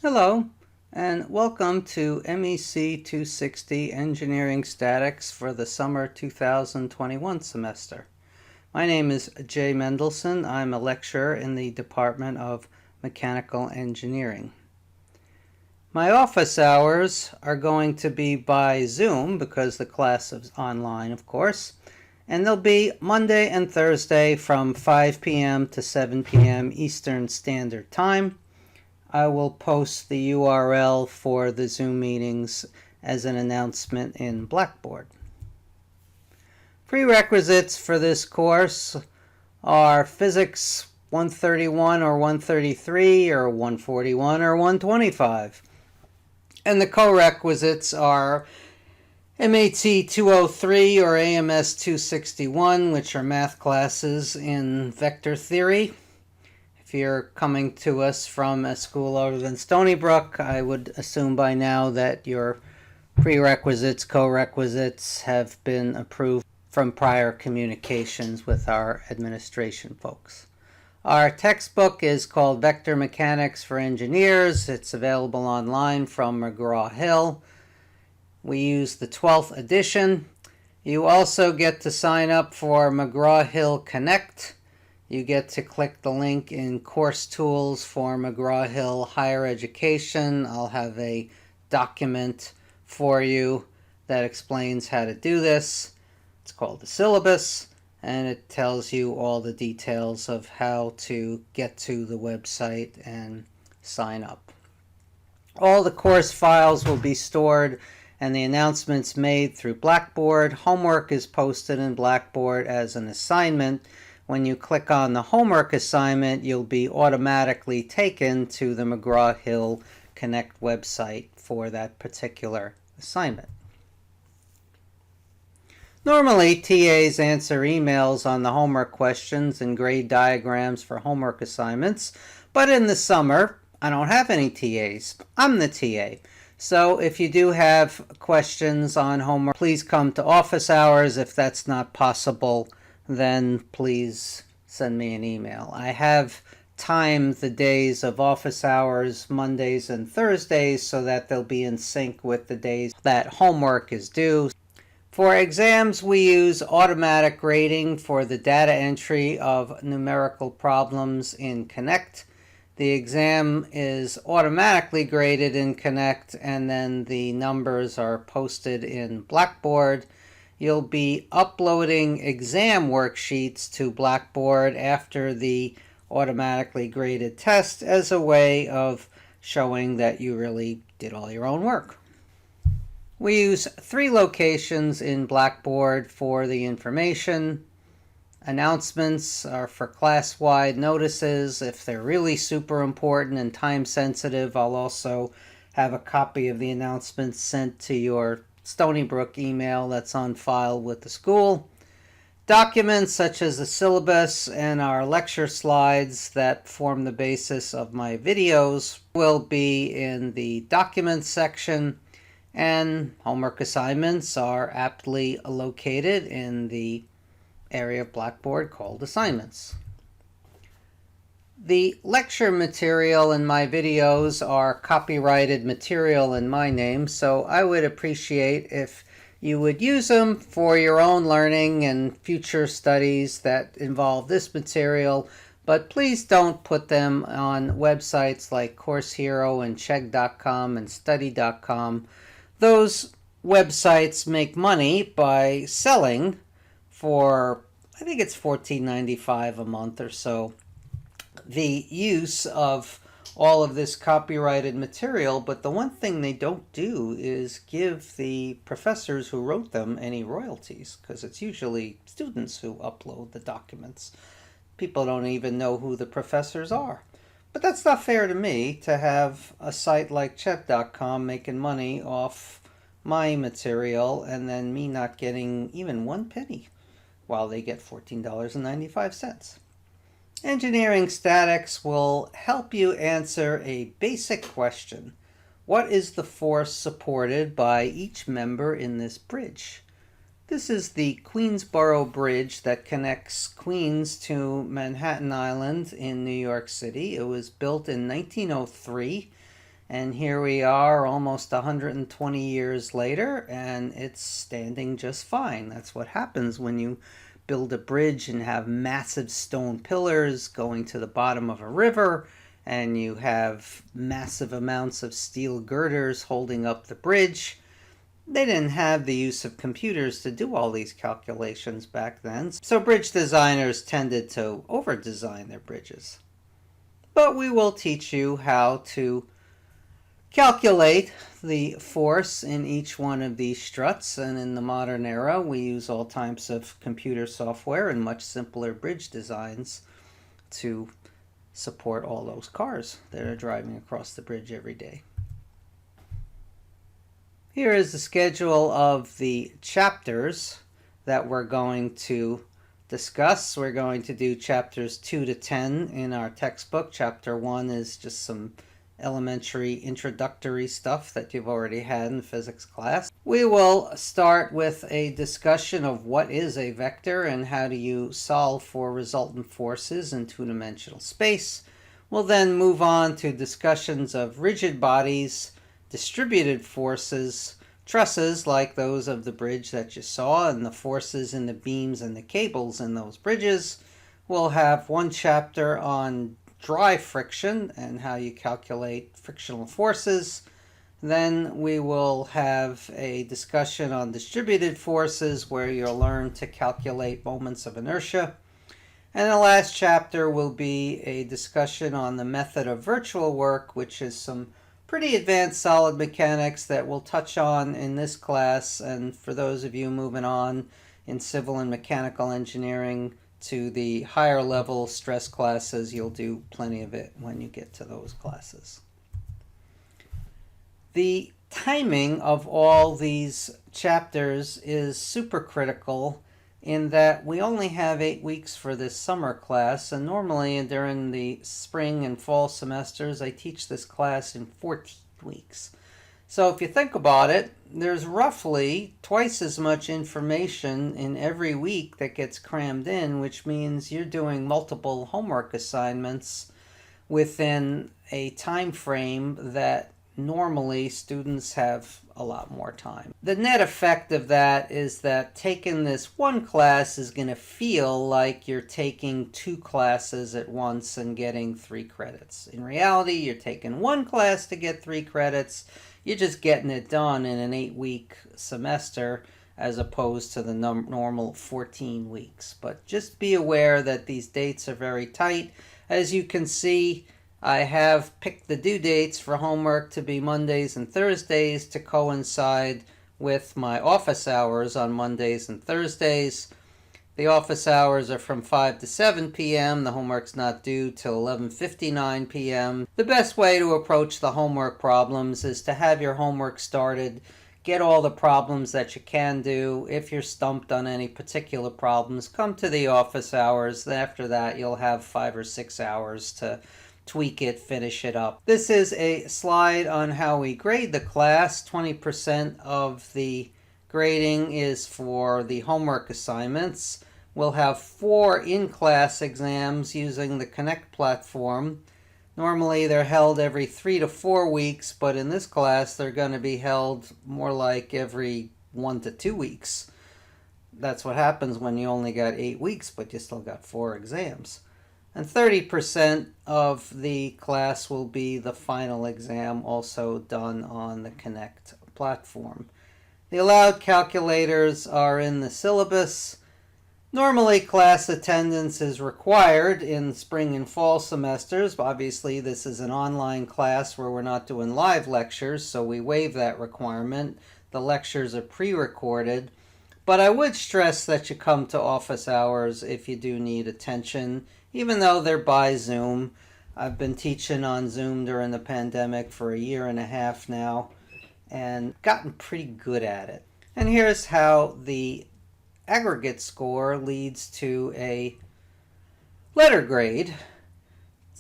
Hello, and welcome to MEC 260 Engineering Statics for the summer 2021 semester. My name is Jay Mendelson. I'm a lecturer in the Department of Mechanical Engineering. My office hours are going to be by Zoom because the class is online, of course, and they'll be Monday and Thursday from 5 p.m. to 7 p.m. Eastern Standard Time. I will post the URL for the Zoom meetings as an announcement in Blackboard. Prerequisites for this course are Physics 131 or 133 or 141 or 125. And the co-requisites are MAT 203 or AMS 261, which are math classes in vector theory. If you're coming to us from a school other than Stonybrook, I would assume by now that your prerequisites, co-requisites have been approved from prior communications with our administration folks. Our textbook is called Vector Mechanics for Engineers. It's available online from McGraw-Hill. We use the 12th edition. You also get to sign up for McGraw-Hill Connect. You get to click the link in Course Tools for McGraw-Hill Higher Education. I'll have a document for you that explains how to do this. It's called the syllabus, and it tells you all the details of how to get to the website and sign up. All the course files will be stored and the announcements made through Blackboard. Homework is posted in Blackboard as an assignment. When you click on the homework assignment, you'll be automatically taken to the McGraw-Hill Connect website for that particular assignment. Normally, TAs answer emails on the homework questions and grade diagrams for homework assignments, but in the summer, I don't have any TAs. I'm the TA. So if you do have questions on homework, please come to office hours. If that's not possible, then please send me an email. I have timed the days of office hours, Mondays and Thursdays, so that they'll be in sync with the days that homework is due. For exams, we use automatic grading for the data entry of numerical problems in Connect. The exam is automatically graded in Connect, and then the numbers are posted in Blackboard. You'll be uploading exam worksheets to Blackboard after the automatically graded test as a way of showing that you really did all your own work. We use 3 locations in Blackboard for the information. Announcements are for class-wide notices. If they're really super important and time-sensitive, I'll also have a copy of the announcements sent to your Stonybrook email that's on file with the school. Documents such as the syllabus and our lecture slides that form the basis of my videos will be in the documents section, and homework assignments are aptly located in the area of Blackboard called assignments. The lecture material in my videos are copyrighted material in my name, so I would appreciate if you would use them for your own learning and future studies that involve this material, but please don't put them on websites like Course Hero and Chegg.com and Study.com. Those websites make money by selling for, I think it's $14.95 a month or so, the use of all of this copyrighted material, but the one thing they don't do is give the professors who wrote them any royalties, because it's usually students who upload the documents. People don't even know who the professors are. But that's not fair to me to have a site like Chegg.com making money off my material and then me not getting even 1 penny while they get $14.95. Engineering Statics will help you answer a basic question. What is the force supported by each member in this bridge? This is the Queensboro Bridge that connects Queens to Manhattan Island in New York City. It was built in 1903 And here we are almost 120 years later, and it's standing just fine. That's what happens when you build a bridge and have massive stone pillars going to the bottom of a river, and you have massive amounts of steel girders holding up the bridge. They didn't have the use of computers to do all these calculations back then, so bridge designers tended to over-design their bridges. But we will teach you how to calculate the force in each one of these struts, and in the modern era we use all types of computer software and much simpler bridge designs to support all those cars that are driving across the bridge every day. Here is the schedule of the chapters that we're going to discuss. We're going to do chapters 2 to 10 in our textbook. Chapter 1 is just some elementary introductory stuff that you've already had in physics class. We will start with a discussion of what is a vector and how do you solve for resultant forces in two-dimensional space. We'll then move on to discussions of rigid bodies, distributed forces, trusses like those of the bridge that you saw, and the forces in the beams and the cables in those bridges. We'll have one chapter on dry friction and how you calculate frictional forces. Then we will have a discussion on distributed forces where you'll learn to calculate moments of inertia. And the last chapter will be a discussion on the method of virtual work, which is some pretty advanced solid mechanics that we'll touch on in this class. And for those of you moving on in civil and mechanical engineering to the higher level stress classes, you'll do plenty of it when you get to those classes. The timing of all these chapters is super critical in that we only have 8 weeks for this summer class, and normally during the spring and fall semesters I teach this class in 14 weeks. So if you think about it, there's roughly twice as much information in every week that gets crammed in, which means you're doing multiple homework assignments within a time frame that normally students have a lot more time. The net effect of that is that taking this one class is going to feel like you're taking 2 classes at once and getting 3 credits. In reality, you're taking 1 class to get 3 credits. You're just getting it done in an 8-week semester as opposed to the normal 14 weeks. But just be aware that these dates are very tight. As you can see, I have picked the due dates for homework to be Mondays and Thursdays to coincide with my office hours on Mondays and Thursdays. The office hours are from 5 to 7 p.m. The homework's not due till 11:59 p.m. The best way to approach the homework problems is to have your homework started, get all the problems that you can do. If you're stumped on any particular problems, come to the office hours. After that, you'll have 5 or 6 hours to tweak it, finish it up. This is a slide on how we grade the class. 20% of the grading is for the homework assignments. We'll have 4 in-class exams using the Connect platform. Normally they're held every 3 to 4 weeks, but in this class they're going to be held more like every 1 to 2 weeks. That's what happens when you only got 8 weeks, but you still got 4 exams. And 30% of the class will be the final exam, also done on the Connect platform. The allowed calculators are in the syllabus. Normally, class attendance is required in spring and fall semesters. Obviously, this is an online class where we're not doing live lectures, so we waive that requirement. The lectures are pre-recorded. But I would stress that you come to office hours if you do need attention, even though they're by Zoom. I've been teaching on Zoom during the pandemic for 1.5 years now and gotten pretty good at it. And here's how the aggregate score leads to a letter grade.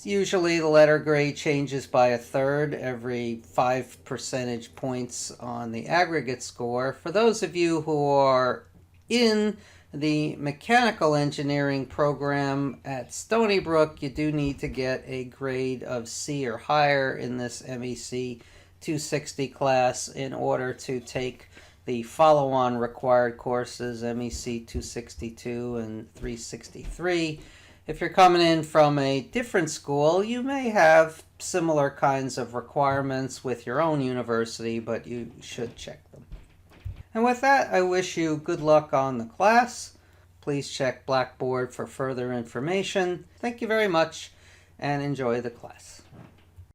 Usually the letter grade changes by 1/3 every 5 percentage points on the aggregate score. For those of you who are in The mechanical engineering program at Stonybrook, you do need to get a grade of C or higher in this MEC 260 class in order to take the follow-on required courses, MEC 262 and 363. If you're coming in from a different school, you may have similar kinds of requirements with your own university, but you should check them. And with that, I wish you good luck on the class. Please check Blackboard for further information. Thank you very much, and enjoy the class.